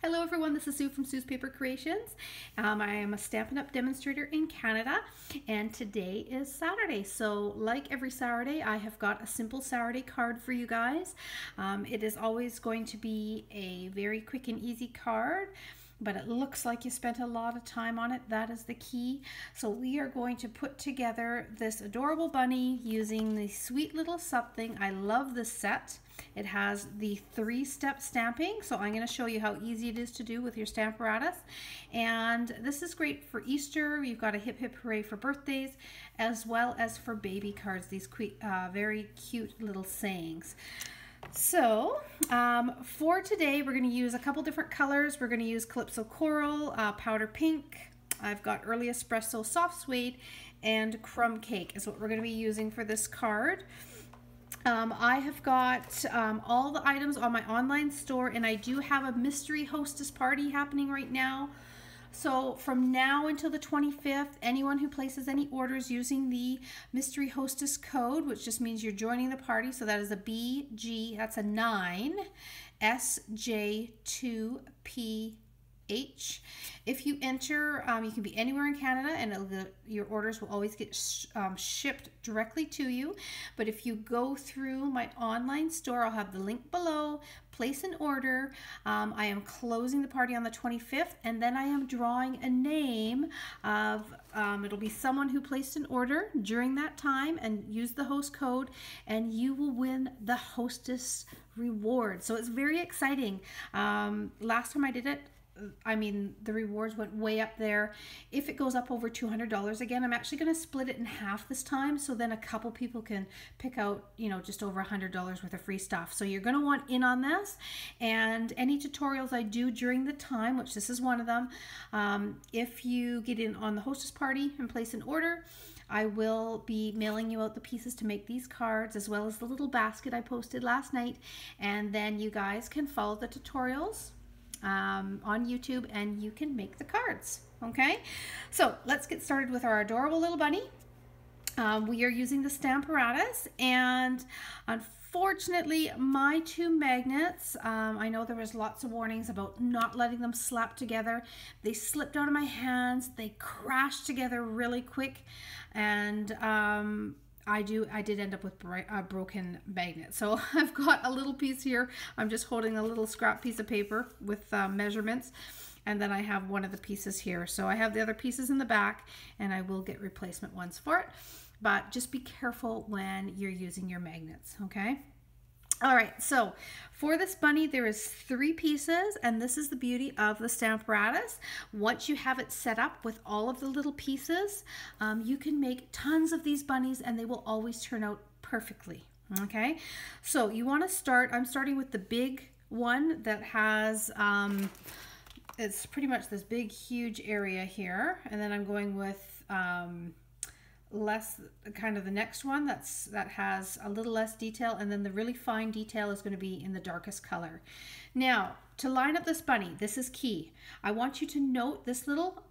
Hello everyone, this is Sue from Sue's Paper Creations. I am a Stampin' Up! Demonstrator in Canada, and today is Saturday. So like every Saturday, I have got a simple Saturday card for you guys. It is always going to be a very quick and easy card, but it looks like you spent a lot of time on it. That is the key. So we are going to put together this adorable bunny using the sweet little something. I love this set. It has the 3-step stamping, so I'm going to show you how easy it is to do with your Stamparatus. And this is great for Easter. You've got a hip hip hooray for birthdays, as well as for baby cards, these very cute little sayings. So for today, we're going to use a couple different colors. We're going to use Calypso Coral, Powder Pink. I've got Early Espresso Soft Suede, and Crumb Cake is what we're going to be using for this card. I have got all the items on my online store, and I do have a mystery hostess party happening right now. So from now until the 25th, anyone who places any orders using the mystery hostess code, which just means you're joining the party, so that is a BG, that's a 9, SJ2P H. If you enter, you can be anywhere in Canada, and your orders will always get shipped directly to you. But if you go through my online store, I'll have the link below. Place an order. I am closing the party on the 25th, and then I am drawing a name of, it'll be someone who placed an order during that time and use the host code, and you will win the hostess reward. So it's very exciting. Last time I did it, I mean, the rewards went way up there. If it goes up over $200 again, I'm actually going to split it in half this time, so then a couple people can pick out, you know, just over $100 worth of free stuff. So you're going to want in on this, and any tutorials I do during the time, which this is one of them, if you get in on the hostess party and place an order, I will be mailing you out the pieces to make these cards, as well as the little basket I posted last night, and then you guys can follow the tutorials on YouTube, and you can make the cards. Okay, so let's get started with our adorable little bunny. We are using the Stamparatus, and unfortunately my 2 magnets, I know there was lots of warnings about not letting them slap together. They slipped out of my hands, they crashed together really quick, and I did end up with a broken magnet. So I've got a little piece here. I'm just holding a little scrap piece of paper with measurements. And then I have one of the pieces here. So I have the other pieces in the back, and I will get replacement ones for it. But just be careful when you're using your magnets, okay? All right, so for this bunny, there is 3 pieces, and this is the beauty of the Stamparatus. Once you have it set up with all of the little pieces, you can make tons of these bunnies, and they will always turn out perfectly, okay? So you want to start, I'm starting with the big one that has, it's pretty much this big, huge area here, and then I'm going with less, kind of the next one that has a little less detail, and then the really fine detail is going to be in the darkest color. Now, to line up this bunny, this is key. I want you to note this little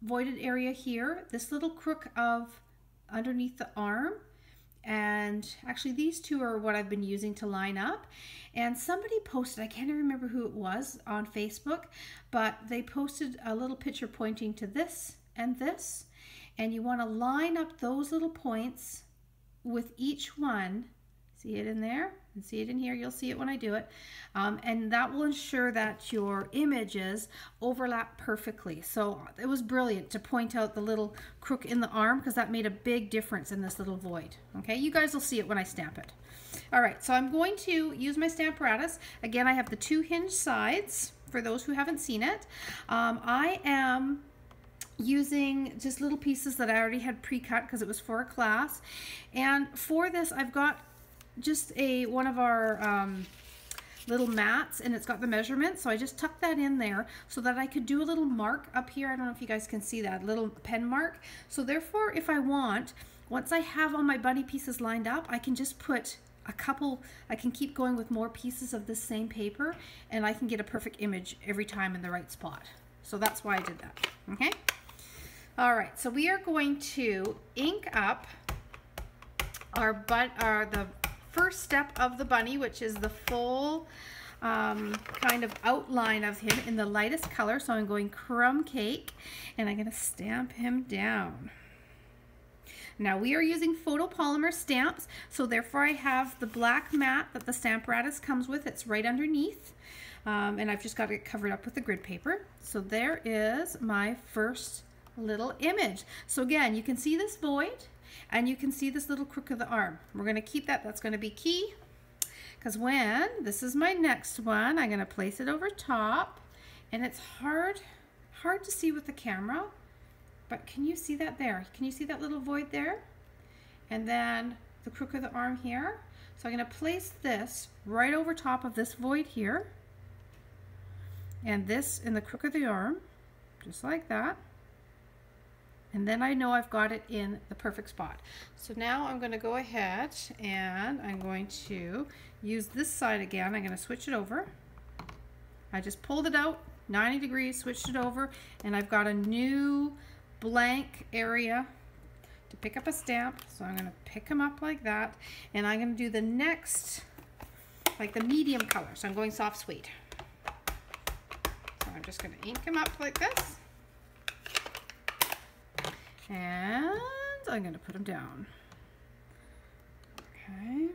voided area here, this little crook of underneath the arm, and actually these 2 are what I've been using to line up. And somebody posted, I can't even remember who it was, on Facebook, but they posted a little picture pointing to this and this. And you want to line up those little points with each one. See it in there and see it in here. You'll see it when I do it. And that will ensure that your images overlap perfectly. So it was brilliant to point out the little crook in the arm, because that made a big difference in this little void. Okay, you guys will see it when I stamp it. All right, so I'm going to use my Stamparatus. Again, I have the 2 hinged sides for those who haven't seen it. I am using just little pieces that I already had pre-cut because it was for a class. And for this, I've got just one of our little mats, and it's got the measurements, so I just tucked that in there so that I could do a little mark up here. I don't know if you guys can see that little pen mark. So therefore, if I want, once I have all my bunny pieces lined up, I can just put a couple, I can keep going with more pieces of this same paper, and I can get a perfect image every time in the right spot. So that's why I did that. Okay. All right, so we are going to ink up the first step of the bunny, which is the full kind of outline of him in the lightest color. So I'm going Crumb Cake, and I'm going to stamp him down. Now we are using photopolymer stamps, so therefore I have the black mat that the Stamparatus comes with. It's right underneath, and I've just got it covered up with the grid paper. So there is my first little image. So again, you can see this void, and you can see this little crook of the arm. We're going to keep that. That's going to be key, because when this is my next one, I'm going to place it over top, and it's hard to see with the camera. But can you see that there? Can you see that little void there? And then the crook of the arm here. So I'm going to place this right over top of this void here. And this in the crook of the arm, just like that. And then I know I've got it in the perfect spot. So now I'm going to go ahead and I'm going to use this side again. I'm going to switch it over. I just pulled it out 90 degrees, switched it over, and I've got a new blank area to pick up a stamp. So I'm going to pick them up like that, and I'm going to do the next, like the medium color. So I'm going Soft Sweet. So I'm just going to ink them up like this, and I'm going to put them down. Okay,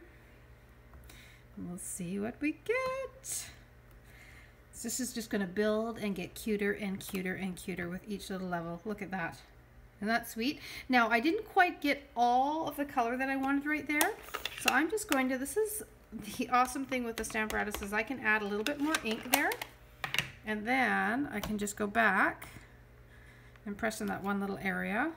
and we'll see what we get. This is just going to build and get cuter and cuter and cuter with each little level. Look at that. Isn't that sweet? Now, I didn't quite get all of the color that I wanted right there. So I'm just going to, this is the awesome thing with the Stamparatus, is I can add a little bit more ink there. And then I can just go back and press in that one little area.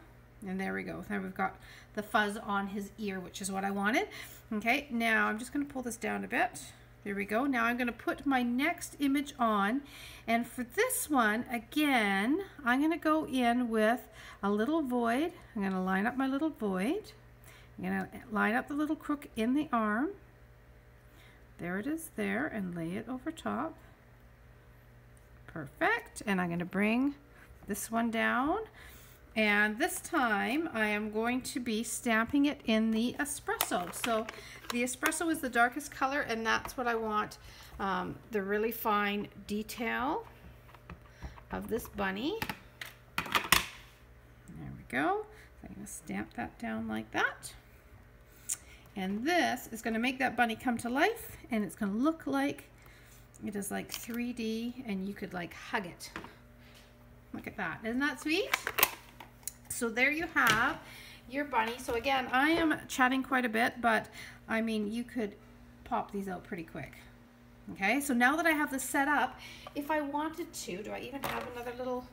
And there we go. Now we've got the fuzz on his ear, which is what I wanted. Okay, now I'm just going to pull this down a bit. There we go. Now I'm going to put my next image on, and for this one, again, I'm going to go in with a little void. I'm going to line up my little void. I'm going to line up the little crook in the arm. There it is there, and lay it over top. Perfect. And I'm going to bring this one down. And this time I am going to be stamping it in the espresso. So the espresso is the darkest color, and that's what I want, the really fine detail of this bunny. There we go. So I'm going to stamp that down like that. And this is going to make that bunny come to life, and it's going to look like it is like 3D, and you could like hug it. Look at that. Isn't that sweet? So there you have your bunny. So again, I am chatting quite a bit, but I mean, you could pop these out pretty quick. Okay, so now that I have this set up, if I wanted to, do I even have another little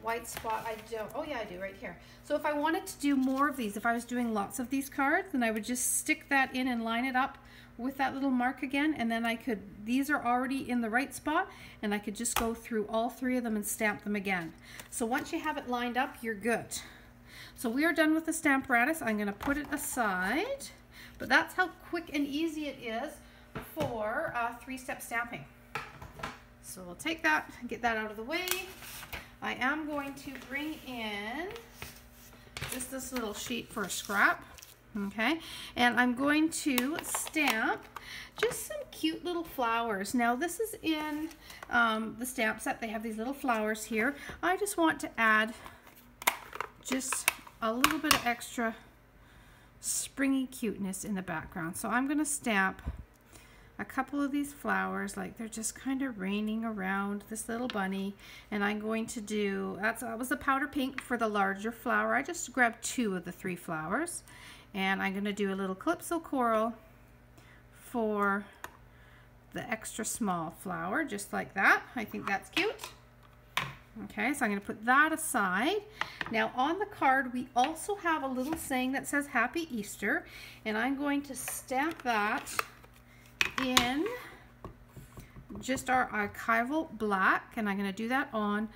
white spot? I don't. Oh yeah, I do right here. So if I wanted to do more of these, if I was doing lots of these cards, then I would just stick that in and line it up with that little mark again, and then I could, these are already in the right spot, and I could just go through all three of them and stamp them again. So once you have it lined up, you're good. So we are done with the Stamparatus. I'm going to put it aside, but that's how quick and easy it is for three-step stamping. So we'll take that, get that out of the way. I am going to bring in just this little sheet for a scrap. Okay, and I'm going to stamp just some cute little flowers. Now this is in the stamp set. They have these little flowers here. I just want to add just a little bit of extra springy cuteness in the background. So I'm going to stamp a couple of these flowers, like they're just kind of raining around this little bunny. And I'm going to do, that was the powder pink for the larger flower. I just grabbed 2 of the 3 flowers. And I'm going to do a little Calypso Coral for the extra small flower, just like that. I think that's cute. Okay, so I'm going to put that aside. Now on the card, we also have a little saying that says Happy Easter, and I'm going to stamp that in just our archival black, and I'm going to do that on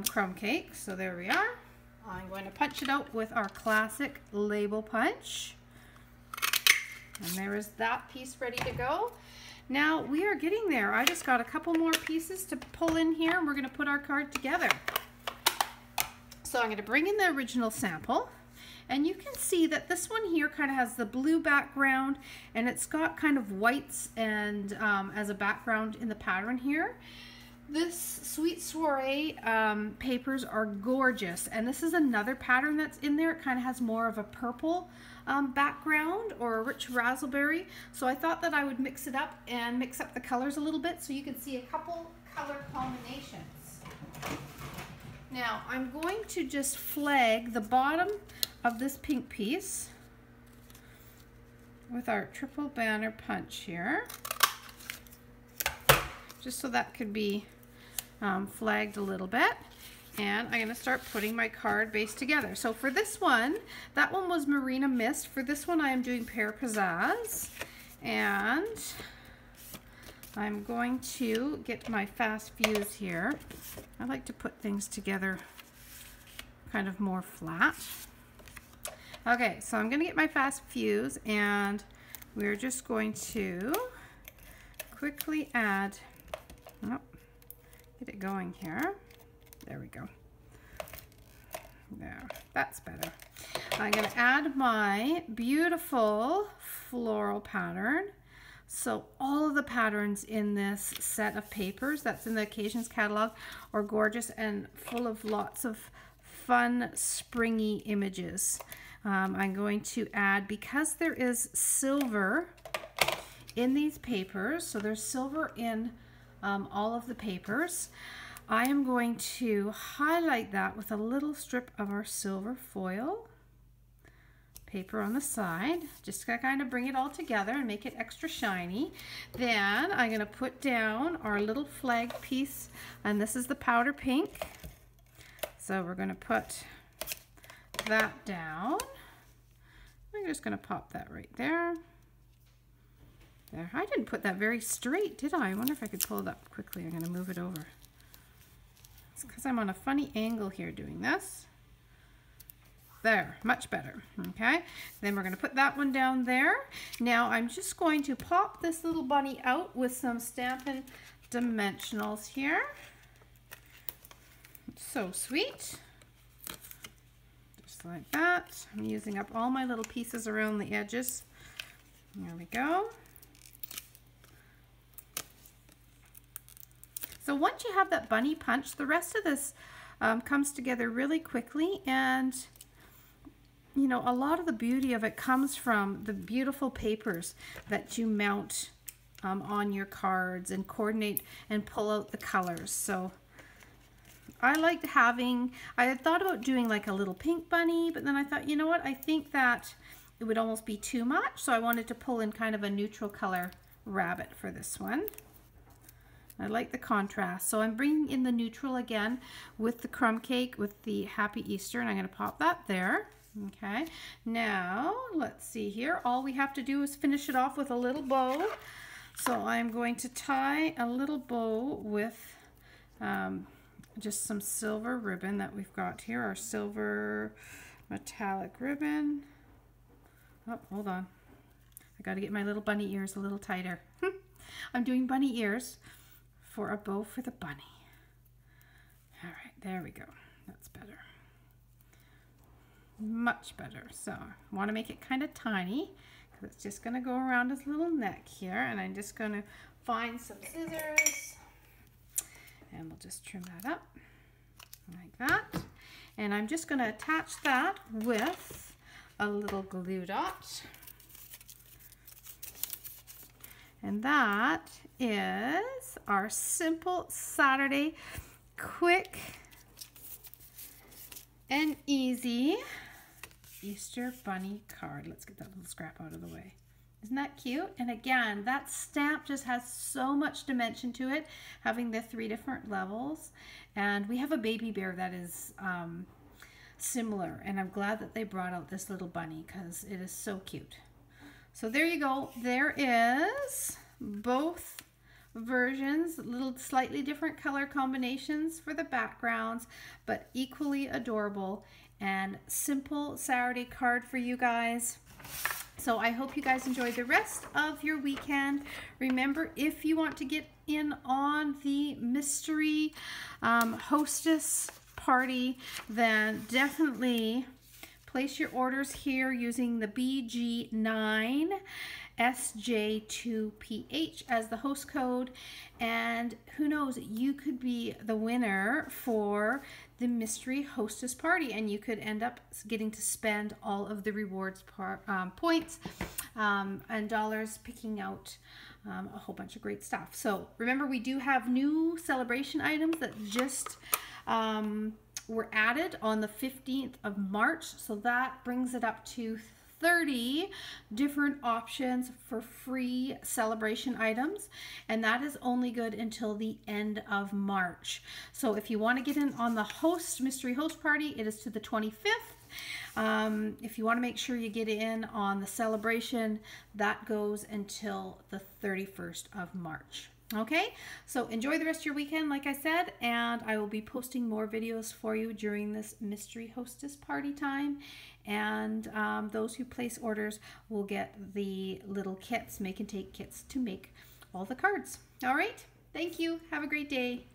Crumb Cake. So there we are. I'm going to punch it out with our classic label punch. And there is that piece ready to go. Now we are getting there. I just got a couple more pieces to pull in here, and we're going to put our card together. So I'm going to bring in the original sample, And you can see that this one here kind of has the blue background, and it's got kind of whites and as a background in the pattern here. This Sweet Soiree papers are gorgeous, and this is another pattern that's in there. It kind of has more of a purple background or a rich raspberry, so I thought that I would mix it up and mix up the colors a little bit so you can see a couple color combinations. Now I'm going to just flag the bottom of this pink piece with our triple banner punch here, just so that could be flagged a little bit. And I'm going to start putting my card base together. So for this one, that one was Marina Mist. For this one I am doing Pear Pizzazz, and I'm going to get my fast fuse here. I like to put things together kind of more flat. Okay, so I'm going to get my fast fuse, and we're just going to quickly add, oh, get it going here. There we go. There, that's better. I'm going to add my beautiful floral pattern. So all of the patterns in this set of papers that's in the Occasions catalog are gorgeous and full of lots of fun springy images. I'm going to add, because there is silver in these papers, so there's silver in all of the papers, I am going to highlight that with a little strip of our silver foil paper on the side, just to kind of bring it all together and make it extra shiny. Then I'm going to put down our little flag piece, and this is the powder pink. So we're going to put that down. I'm just going to pop that right there. There. I didn't put that very straight, did I? I wonder if I could pull it up quickly. I'm going to move it over. It's because I'm on a funny angle here doing this. There, much better. Okay, then we're going to put that one down there. Now I'm just going to pop this little bunny out with some Stampin' Dimensionals here. So sweet. Just like that. I'm using up all my little pieces around the edges. There we go. So once you have that bunny punch, the rest of this comes together really quickly, and you know, a lot of the beauty of it comes from the beautiful papers that you mount on your cards and coordinate and pull out the colors. So I liked having, I had thought about doing like a little pink bunny, but then I thought, you know what, I think that it would almost be too much, so I wanted to pull in kind of a neutral color rabbit for this one. I like the contrast, so I'm bringing in the neutral again with the crumb cake with the Happy Easter, and I'm going to pop that there. Okay, now let's see here. All we have to do is finish it off with a little bow. So I'm going to tie a little bow with just some silver ribbon that we've got here, our silver metallic ribbon. Oh, hold on. I got to get my little bunny ears a little tighter. I'm doing bunny ears for a bow for the bunny. All right, there we go. That's better. Much better. So I want to make it kind of tiny because it's just going to go around his little neck here, and I'm just going to find some scissors and we'll just trim that up like that. And I'm just going to attach that with a little glue dot. And that is our simple Saturday quick and easy Easter bunny card. Let's get that little scrap out of the way. Isn't that cute? And again, that stamp just has so much dimension to it, having the 3 different levels. And we have a baby bear that is similar, and I'm glad that they brought out this little bunny because it is so cute. So there you go. There is both versions, little slightly different color combinations for the backgrounds, but equally adorable and simple Saturday card for you guys. So I hope you guys enjoy the rest of your weekend. Remember, if you want to get in on the mystery hostess party, then definitely place your orders here using the BG9 SJ2PH as the host code, and who knows, you could be the winner for the mystery hostess party, and you could end up getting to spend all of the rewards points and dollars picking out a whole bunch of great stuff. So remember, we do have new celebration items that just were added on the 15th of March, so that brings it up to 30 different options for free celebration items, and that is only good until the end of March. So if you want to get in on the mystery host party, it is to the 25th. If you want to make sure you get in on the celebration, that goes until the 31st of March. Okay, so enjoy the rest of your weekend, like I said, and I will be posting more videos for you during this mystery hostess party time. And those who place orders will get the little kits, make and take kits, to make all the cards. All right, thank you. Have a great day.